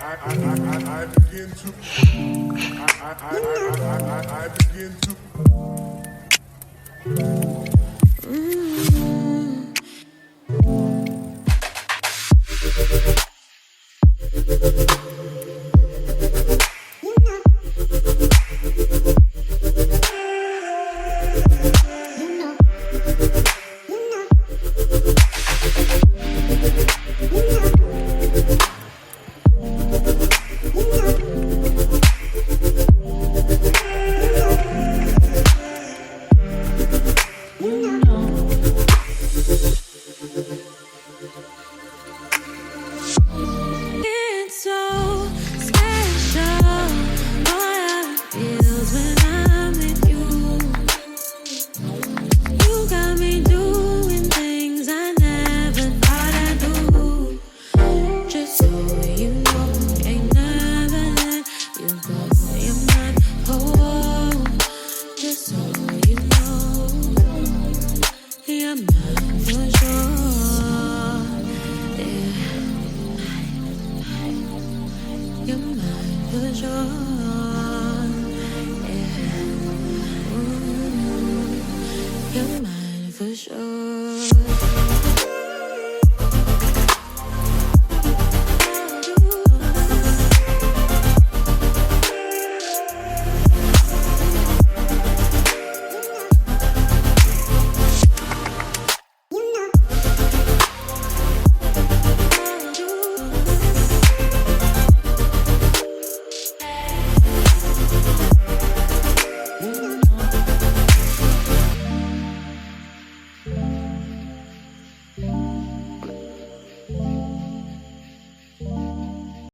I begin to I begin It's so special. All it feels when I'm with you. You got me doing things I never thought I'd do. Just so you know, ain't never let you go. You're my whole. Just so you know, you're mine for sure. Yeah. You're mine for sure.